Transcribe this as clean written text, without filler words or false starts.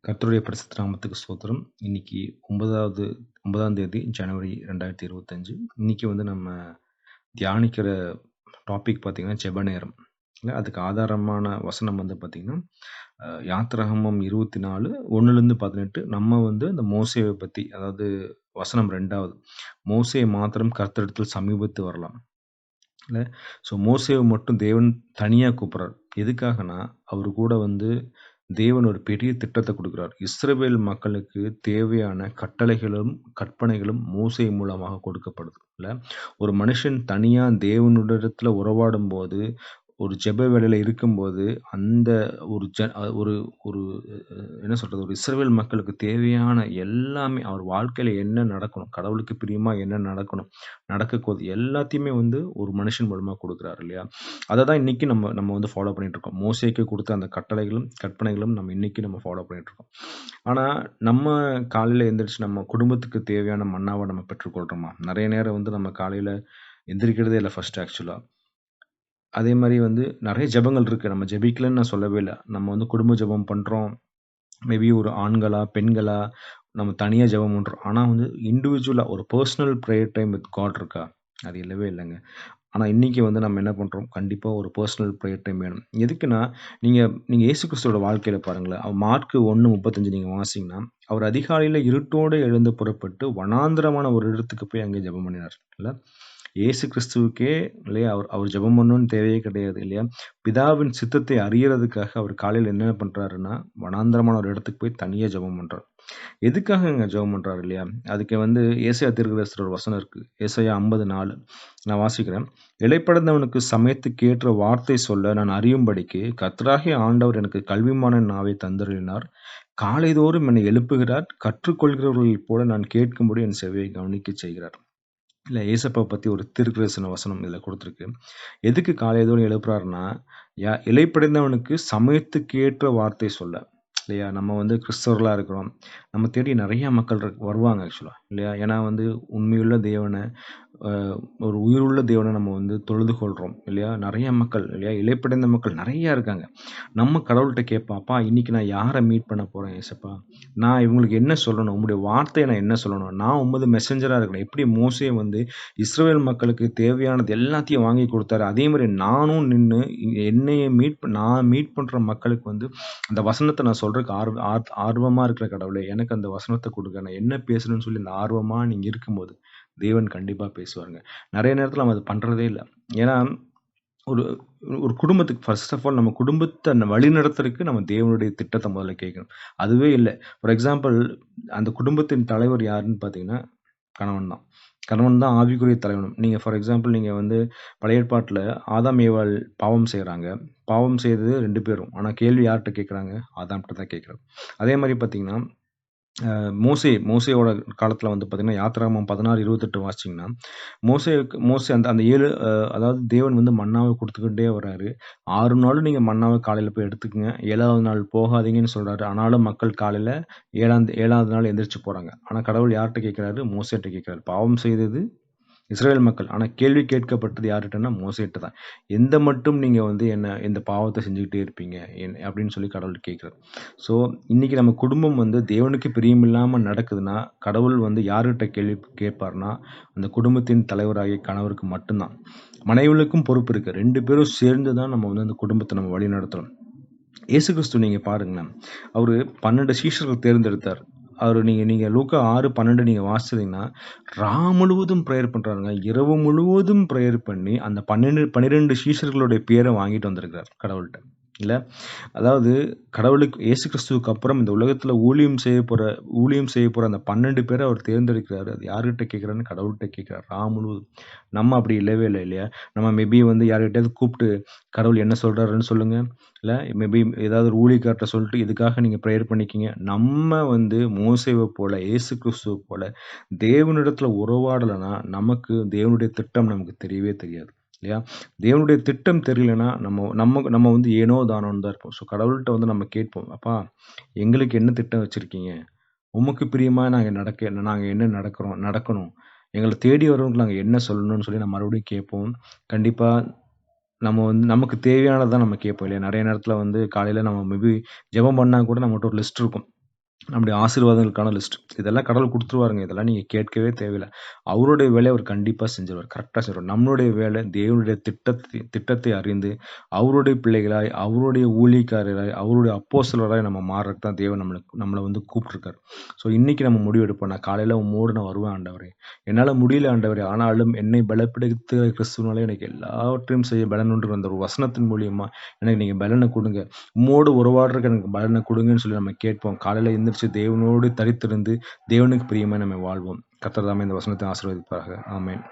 கர்த்தருடைய பரிசுத்த நாமத்துக்கு ஸ்தோத்திரம். இன்னைக்கு 9ஆம் தேதி ஜனவரி 2025. இன்னைக்கு வந்து நம்ம தியானிக்கிற டாபிக் பார்த்தீங்கன்னா, ஜெப நேரம். அதுக்கு ஆதாரமான வசனம் வந்து பார்த்தீங்கன்னா, யாத்திராகமம் 24 1-18. நம்ம வந்து இந்த மோசேவ பத்தி, அதாவது வசனம் 2வது. மோசே மாத்திரம் கர்த்தரிடத்தில் சமீபத்து வரலாம். இல்ல. ஸோ மோசேவ மட்டும் தேவன் தனியா கூப்பிடுறார். எதுக்காகன்னா, அவரு கூட வந்து தேவன் ஒரு பெரிய திட்டத்த குடுக்குறார். இஸ்ரவேல் மக்களுக்கு தேவையான கட்டளைகளும், கற்பனைகளும் மோசே மூலமாக கொடுக்கப்படுது. இல்ல. ஒரு மனுஷன் தனியா தேவனுடத்துல உறவாடும்போது, ஒரு ஜெப வேளையில இருக்கும்போது, அந்த ஒரு ஒரு ஒரு என்ன சொல்றது? ஒரு இஸ்ரவேல் மக்களுக்கு தேவையான எல்லாமே அவர் வாழ்க்கையில என்ன நடக்கணும்? கடவுளுக்கு பிரியமா என்ன நடக்கணும்? நடக்கக்கூடாது எல்லாத்தையுமே வந்து ஒரு மனுஷன் மூலமா குடுக்குறாரு இல்லையா? அததான் இன்னைக்கு நம்ம நம்ம வந்து ஃபாலோ பண்ணிட்டு இருக்கோம். மோசேக்கு குடுத்த அந்த கட்டளைகளும், கற்பனைகளும் நம்ம இன்னைக்கு நம்ம ஃபாலோ பண்ணிட்டு இருக்கோம். ஆனா, நம்ம காலையில எந்திரிச்சு நம்ம குடும்பத்துக்கு தேவையான மன்னாவ நம்ம பெற்றுக்கொள்றோமா? நெறைய நேரம் வந்து நம்ம காலையில எந்திரிக்கிறதே இல்ல ஃபர்ஸ்ட் ஆக்சுவலா. அதே மாரி வந்து நெறைய ஜெபங்கள் இருக்கு. நம்ம ஜெபிக்கலன்னு நான் சொல்லவே இல்ல. நம்ம வந்து குடும்ப ஜெபம் பண்றோம். மேபி ஒரு ஆண்களா, பெண்களா நம்ம தனியா ஜெபம் பண்றோம். ஆனா வந்து இண்டிவிஜுவலா ஒரு personal prayer time with God இருக்கா? அது இல்லவே இல்லங்க. ஆனா இன்னைக்கு வந்து நம்ம என்ன பண்றோம்? கண்டிப்பா ஒரு பெர்சனல் பிரேயர் டைம் வேணும். எதுக்குன்னா, நீங்க நீங்க இயேசு கிறிஸ்துவோட வாழ்க்கையில பாருங்களேன். மார்க் 1:35 நீங்க வாசிச்சீங்கன்னா, அவர் அதிகாலையில இருட்டோடு எழுந்து புறப்பட்டு வனாந்திரமான ஒரு இடத்துக்கு போய் அங்கே ஜெபம் பண்ணினார். இல்ல. இயேசு கிறிஸ்துவுக்கே இல்லையா, அவர் அவர் ஜெபம் பண்ணணும்னு தேவையே கிடையாது இல்லையா? பிதாவின் சித்தத்தை அறியறதுக்காக அவர் காலையில என்ன பண்றாருன்னா, வனாந்திரமான ஒரு இடத்துக்கு போய் தனியா ஜெபம் பண்றார். எதுக்காகங்க ஜெபம் பண்றாரு இல்லையா? அதுக்கு வந்து ஏசாயா தீர்க்கதரிசியோட ஒரு வசனம் இருக்கு. ஏசாயா 50:4 நான் வாசிக்கிறேன். இளைப்படைந்தவனுக்கு சமயத்துக்கு ஏற்ற வார்த்தை சொல்ல நான் அறியும்படிக்கு கர்த்தராகிய ஆண்டவர் எனக்கு கல்விமான நாவை தந்தருளினார். காலைதோறும் என்னை எழுப்புகிறார். கற்றுக்கொள்கிறவர்களைப் போல நான் கேட்கும்படி என் செவியை கவனிக்கச் செய்கிறார். இல்ல ஏசப்பா பத்தி ஒரு தீர்க்கதரிசன வசனம் இதுல குடுத்திருக்கு. எதுக்கு காலைதோறும் எழுப்புறாருன்னா, இளைப்படைந்தவனுக்கு சமயத்துக்கு ஏற்ற வார்த்தை சொல்ல. இல்லையா? நம்ம வந்து கிறிஸ்தவர்களா இருக்கிறோம். நம்ம தேடி நெறைய மக்கள் வருவாங்க ஆக்சுவலா. இல்லையா? ஏன்னா வந்து உண்மையுள்ள தேவன, அ ஒரு உயிருள்ள தேவன நம்ம வந்து தொழுது கொள்றோம். இல்லையா? நெறைய மக்கள் இல்லையா? இளைப்படைந்த மக்கள் நெறைய இருக்காங்க. நம்ம கடவுள்ட்ட கேட்போம். அப்பா இன்னைக்கு நான் யார மீட் பண்ண போறேன் ஏசப்பா? நான் இவங்களுக்கு என்ன சொல்லணும்? உம்முடைய வார்த்தைய நான் என்ன சொல்லணும்? நான் உமது மெசஞ்சரா இருக்கிறேன். எப்படி மோசே வந்து இஸ்ரவேல் மக்களுக்கு தேவையானது எல்லாத்தையும் வாங்கி குடுத்தாரு. அதே மாரி நானும் நின்னு என்னைய நான் மீட் பண்ற மக்களுக்கு வந்து அந்த வசனத்த நான் சொல்றதுக்கு ஆர்வமா இருக்கிற கடவுளே, எனக்கு அந்த வசனத்த குடுங்க. நான் என்ன பேசணும்னு சொல்லி அந்த ஆர்வமா நீங்க இருக்கும்போது, தேவன் கண்டிப்பா பேசுவாருங்க. நெறைய நேரத்துல நம்ம அத பண்றதே இல்ல. ஏன்னா, ஒரு ஒரு குடும்பத்துக்கு ஃபர்ஸ்ட் ஆஃப் ஆல் நம்ம குடும்பத்த வழிநடத்துறதுக்கு நம்ம தேவனுடைய திட்டத்த முதல்ல கேட்கணும். அதுவே இல்ல. ஃபார் எக்ஸாம்பிள் அந்த குடும்பத்தின் தலைவர் யாருன்னு பார்த்தீங்கன்னா, கணவன் தான். கணவன் தான் ஆவிக்குரிய தலைவனும். நீங்க ஃபார் எக்ஸாம்பிள் நீங்க வந்து பழைய ஏற்பாட்டுல ஆதாம், ஏவாள் பாவம் செய்றாங்க. பாவம் செய்தது 2 பேரும். ஆனா கேள்வி யார்ட்ட கேட்குறாங்க? ஆதாம்ட்ட தான் கேட்குறாங்க. அதே மாரி பார்த்தீங்கன்னா, மோசேயோட காலத்துல வந்து பார்த்தீங்கன்னா, யாத்திராகமம் 16:28 வாசிச்சீங்கன்னா, மோசே அந்த அந்த 7 அதாவது தேவன் வந்து மன்னாவ குடுத்துக்கிட்டே வராரு. 6 நாளும் நீங்க மன்னாவ காலையில போய் எடுத்துக்கங்க. 7வது நாள் போகாதீங்கன்னு சொல்றாரு. ஆனாலும் மக்கள் காலையில 7வது நாள் எந்திரிச்சு போறாங்க. ஆனா கடவுள் யார்ட்ட கேட்கிறாரு? மோசேட்ட கேட்கிறாரு. பாவம் செய்தது இஸ்ரவேல் மக்கள். ஆனா கேள்வி கேட்கப்பட்டது யார்கிட்டன்னா, மோசேட்ட தான். எந்த மட்டும் நீங்க வந்து இந்த பாவத்த செஞ்சுகிட்டே இருப்பீங்க? அப்படின்னு சொல்லி கடவுள் கேட்கிறார். ஸோ, இன்னைக்கு நம்ம குடும்பம் வந்து தேவனுக்கு பிரியமில்லாம நடக்குதுன்னா, கடவுள் வந்து யார்கிட்ட கேள்வி கேட்பார்ன்னா, அந்த குடும்பத்தின் தலைவராகிய கணவருக்கு மட்டும் தான். மனைவிகளுக்கும் பொறுப்பு இருக்கு. 2 பேரும் சேர்ந்து தான் நம்ம வந்து அந்த குடும்பத்த நம்ம வழிநடத்தணும். இயேசு கிறிஸ்து நீங்க பாருங்களேன். அவரு 12 சீஷர்கள் தேர்ந்தெடுத்தார். அவரு நீங்க நீங்க லூக்கா 6:12 நீங்க வாசிச்சீங்கன்னா, முழுவதும் பிரேயர் பண்றாருங்க. இரவு முழுவதும் பிரேயர் பண்ணி, அந்த 12 சீஷர்களுடைய பேர வாங்கிட்டு வந்திருக்கிறார் கடவுள்ட்ட. இல்ல. அதாவது கடவுளுக்கு இயேசு கிறிஸ்துவுக்கு அப்புறம் இந்த உலகத்துல ஊழியம் செய்யப்போற அந்த 12 பேர அவர் தேர்ந்தெடுக்கிறாரு. அது யார்கிட்ட கேட்கிறாருன்னு கடவுள்ட்ட கேட்கிறார். முழுவதும். நம்ம அப்படி இல்லவே இல்ல இல்லையா? நம்ம மேபி வந்து யார்கிட்டயாவது கூப்ட்டு கடவுள் என்ன சொல்றாருன்னு சொல்லுங்க. இல்ல மேபி ஏதாவது ஒரு ஊழியக்காரர்ட்ட சொல்லிட்டு இதுக்காக நீங்க பிரேயர் பண்ணிக்கங்க. நம்ம வந்து மோசேவ போல, இயேசு கிறிஸ்துவ போல தேவனிடத்துல உறவாடலன்னா, நமக்கு தேவனுடைய திட்டம் நமக்கு தெரியவே தெரியாது. இல்லையா? தேவனுடைய திட்டம் தெரியலன்னா, நம்ம நம்ம நம்ம வந்து ஏனோ தானோன்னு தான் இருப்போம். ஸோ கடவுள்ட்ட வந்து நம்ம கேட்போம். அப்பா எங்களுக்கு என்ன திட்டம் வச்சிருக்கீங்க? உமக்கு பிரியமா நாங்க என்ன நடக்கணும். எங்கள தேடி வரவங்களுக்கு நாங்க என்ன சொல்லணும்னு சொல்லி நம்ம மறுபடியும் கேட்போம். கண்டிப்பா நம்ம வந்து நமக்கு தேவையானத தான் நம்ம கேட்போம் இல்லையா? நெறைய நேரத்தில வந்து காலையில நம்ம மேபி ஜெபம் பண்ணா கூட நம்மட்ட ஒரு லிஸ்ட் இருக்கும். நம்முடைய ஆசீர்வாதங்களுக்கான லிஸ்ட். இதெல்லாம் கடவுள் குடுத்துருவாருங்க. இதெல்லாம் நீங்க கேட்கவே தேவையில்ல. அவருடைய வேலைய அவர் கண்டிப்பா செஞ்சுருவார். கரெக்ட்டா செஞ்சுருவார். நம்மளுடைய வேலை தேவனுடைய திட்டத்தை அறிந்து, அவருடைய பிள்ளைகளாய், அவருடைய ஊழியக்காரராய், அவருடைய அப்போஸ்தலராய் நம்ம மாறுறதுக்கு தான் தேவன் நம்மள வந்து கூப்பிட்டுருக்காரு. ஸோ இன்னைக்கு நம்ம முடிவெடுப்போம். நான் காலையில உம்மோடு நான் வருவேன் ஆண்டவரே. என்னால முடியல ஆண்டவரே. ஆனாலும் என்னை பலப்படுத்துகிற கிறிஸ்துவினாலே எனக்கு எல்லாவற்றையும் செய்ய பலன் உண்டு. அந்த ஒரு வசனத்தின் மூலியமா எனக்கு நீங்க பலன குடுங்க. உம்மோடு உறவாடுறதுக்கு எனக்கு பலனை கொடுங்கன்னு சொல்லி நம்ம கேட்போம். காலையில எந்திரிச்சு தேவனோடு தரித்திருந்து தேவனுக்கு பிரியமா நம்ம வாழ்வோம். கர்த்தர் தாமே இந்த வசனத்தை ஆசீர்வதிப்பாராக. ஆமென்.